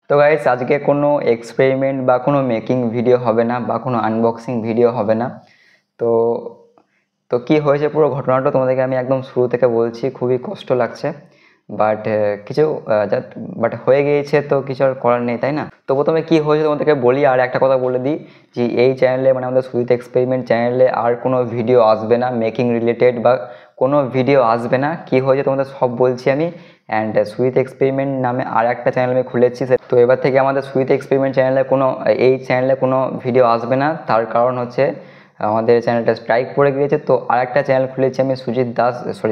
তো গাইস আজকে কোনো এক্সপেরিমেন্ট বা কোনো মেকিং ভিডিও হবে না বা কোনো আনবক্সিং ভিডিও হবে না। তো তো কি হয়েছে পুরো ঘটনাটা তোমাদেরকে আমি একদম শুরু থেকে বলছি। খুবই কষ্ট লাগছে, বাট কিছু বাট হয়ে গিয়েছে তো কিছু আর করার নেই, তাই না? তো প্রথমে কি হয়েছে তোমাদেরকে বলি, আর একটা কথা বলে দিই যে এই চ্যানেলে মানে আমাদের সুজিত এক্সপেরিমেন্ট চ্যানেলে আর কোনো ভিডিও আসবে না মেকিং রিলেটেড, বা কোনো ভিডিও আসবে না। কি হয়েছে তোমাদের সব বলছি আমি। অ্যান্ড সুইট এক্সপেরিমেন্ট নামে আর একটা চ্যানেল আমি খুলেছি। তো এবার থেকে আমাদের সুইট এক্সপেরিমেন্ট চ্যানেলে এই চ্যানেলে কোনো ভিডিও আসবে না। তার কারণ হচ্ছে আমাদের চ্যানেলটা স্ট্রাইক পড়ে গিয়েছে। তো আর একটা চ্যানেল খুলেছি আমি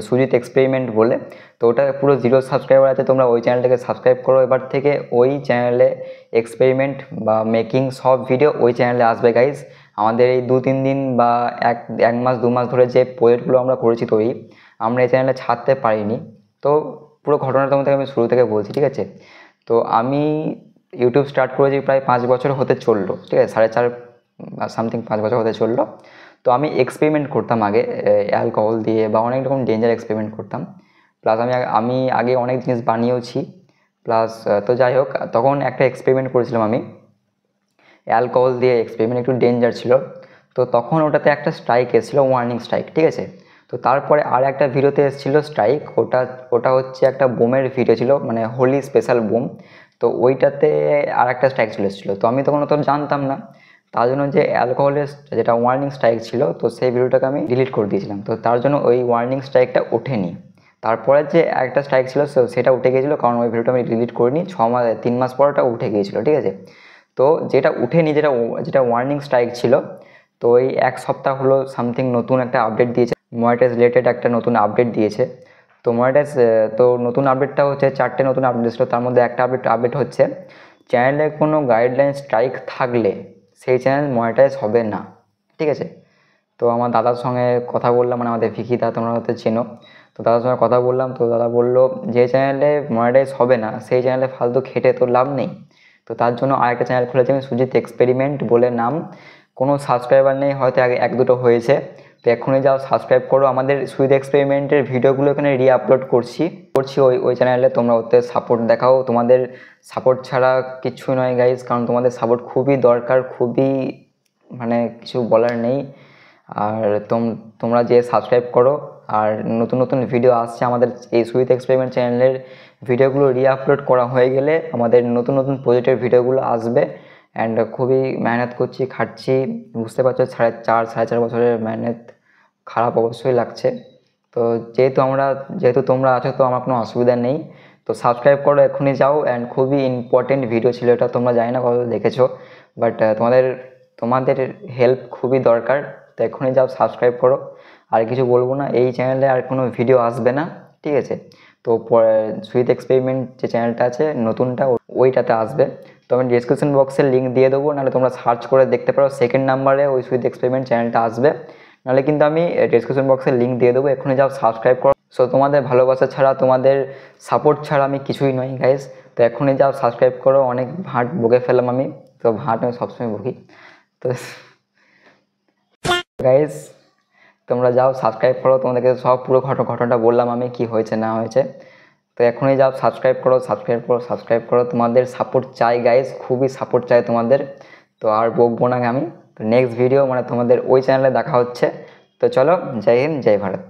সুজিত এক্সপেরিমেন্ট বলে। তো ওটা পুরো 0 সাবস্ক্রাইবার আছে, তোমরা ওই চ্যানেলটাকে সাবস্ক্রাইব করো। এবার থেকে ওই চ্যানেলে এক্সপেরিমেন্ট বা মেকিং সব ভিডিও ওই চ্যানেলে আসবে গাইজ। আমাদের এই 2-3 দিন বা এক মাস 2 মাস ধরে যে প্রজেক্টগুলো আমরা করেছি তৈরি, আমরা এই চ্যানেলে ছাড়তে পারিনি। তো পুরো ঘটনাটা তোমাদের আমি শুরু থেকে বলছি, ঠিক আছে? তো আমি ইউটিউব স্টার্ট করেছি প্রায় 5 বছর হতে চললো, ঠিক আছে, 4.5 সামথিং 5 বছর হতে চললো। তো আমি এক্সপেরিমেন্ট করতাম আগে অ্যালকোহল দিয়ে বা অনেক রকম ডেঞ্জার এক্সপেরিমেন্ট করতাম। প্লাস আমি আগে অনেক জিনিস বানিয়েওছি। প্লাস তো যাই হোক, তখন একটা এক্সপেরিমেন্ট করেছিলাম আমি অ্যালকোহল দিয়ে। এক্সপেরিমেন্ট একটু ডেঞ্জার ছিল। তো তখন ওটাতে একটা স্ট্রাইক এসেছিলো, ওয়ার্নিং স্ট্রাইক, ঠিক আছে? তো তারপরে আর একটা ভিডিওতে এসেছিলো স্ট্রাইক, ওটা হচ্ছে একটা বোমের ভিডিও ছিল, মানে হোলি স্পেশাল বোম। তো ওইটাতে আর একটা স্ট্রাইক চলে এসেছিলো। তো আমি তখন অত জানতাম না, তার জন্য যে অ্যালকোহলের যেটা ওয়ার্নিং স্ট্রাইক ছিল, তো সেই ভিডিওটাকে আমি ডিলিট করে দিয়েছিলাম। তো তার জন্য ওই ওয়ার্নিং স্ট্রাইকটা ওঠেনি। তারপরে যে একটা স্ট্রাইক ছিল সেটা উঠে গিয়েছিলো, কারণ ওই ভিডিওটা আমি ডিলিট করিনি। 3 মাস পর ওটা উঠে গিয়েছিলো, ঠিক আছে? তো যেটা উঠেনি, যেটা ওয়ার্নিং স্ট্রাইক ছিল, তো ওই 1 সপ্তাহ হলো সামথিং নতুন একটা আপডেট দিয়েছে, মনিটাইজ রিলেটেড একটা নতুন আপডেট দিয়েছে। তো মনিটাইজ, তো নতুন আপডেটটা হচ্ছে 4টে নতুন আপডেট ছিল, তার মধ্যে একটা আপডেট হচ্ছে চ্যানেলে কোনো গাইডলাইন স্ট্রাইক থাকলে সেই চ্যানেল মনিটাইজ হবে না, ঠিক আছে? তো আমার দাদার সঙ্গে কথা বললাম, মানে আমাদের ভিকিদা, তোমরা হয়তো চেনো। তো দাদার সঙ্গে কথা বললাম, তো দাদা বললো যে চ্যানেলে মনিটাইজ হবে না সেই চ্যানেলে ফালতু খেটে তো লাভ নেই। তো তার জন্য আরেকটা চ্যানেল খুলেছি আমি, সুজিত এক্সপেরিমেন্ট বলে নাম। কোনো সাবস্ক্রাইবার নেই, হয়তো আগে 1-2টো হয়েছে। তো এক্ষুনি যাও সাবস্ক্রাইব করো। আমাদের সুজিত এক্সপেরিমেন্টের ভিডিওগুলো এখানে আপলোড করছি ওই চ্যানেলে। তোমরা ওতে সাপোর্ট দেখাও, তোমাদের সাপোর্ট ছাড়া কিচ্ছুই নয় গাইজ, কারণ তোমাদের সাপোর্ট খুবই দরকার, খুবই, মানে কিছু বলার নেই। আর তোমরা যে সাবস্ক্রাইব করো, আর নতুন নতুন ভিডিও আসছে আমাদের এই সুজিত এক্সপেরিমেন্ট চ্যানেলের। ভিডিওগুলো আপলোড করা হয়ে গেলে আমাদের নতুন নতুন প্রজেক্টের ভিডিওগুলো আসবে। অ্যান্ড খুবই মেহনত করছি, খাটছি, বুঝতে পারছো 4.5 বছরের মেহনত খারাপ অবশ্যই লাগছে। তো যেহেতু তোমরা আছো, তো আমার কোনো অসুবিধা নেই। তো সাবস্ক্রাইব করো, এক্ষুনি যাও। অ্যান্ড খুবই ইম্পর্টেন্ট ভিডিও ছিল এটা, তোমরা জানি না কত দেখেছো, বাট তোমাদের হেল্প খুবই দরকার। তো এক্ষুনি যাও সাবস্ক্রাইব করো। আর কিছু বলবো না, এই চ্যানেলে আর কোনো ভিডিও আসবে না, ঠিক আছে? তো সুইট এক্সপেরিমেন্ট যে চ্যানেলটা আছে নতুনটা, ওইটাতে আসবে। তো আমি ডিসক্রিপশন বক্সে লিঙ্ক দিয়ে দেবো, নাহলে তোমরা সার্চ করে দেখতে পারো, 2nd নাম্বারে ওই সুইট এক্সপেরিমেন্ট চ্যানেলটা আসবে। নাহলে কিন্তু আমি ডিসক্রিপশন বক্সে লিঙ্ক দিয়ে দেবো, এক্ষুনি যাও সাবস্ক্রাইব করো। সো তোমাদের ভালোবাসা ছাড়া, তোমাদের সাপোর্ট ছাড়া আমি কিছুই নই গাইজ। তো এক্ষুনি যাও সাবস্ক্রাইব করো। অনেক ভাঁট বকে ফেললাম আমি, তো ভাঁট আমি সবসময় বকি। তো গাইজ তোমরা যাও সাবস্ক্রাইব করো, তোমাদেরকে সব পুরো ঘটনাটা বললাম আমি, কি হয়েছে না হয়েছে। তো এখনই যাও সাবস্ক্রাইব করো। তোমাদের সাপোর্ট চাই গাইজ, খুবই সাপোর্ট চাই তোমাদের। তো আর বকবো না আমি। তো নেক্সট ভিডিও মানে তোমাদের ওই চ্যানেলে দেখা হচ্ছে। তো চলো, জয় হিন্দ, জয় ভারত।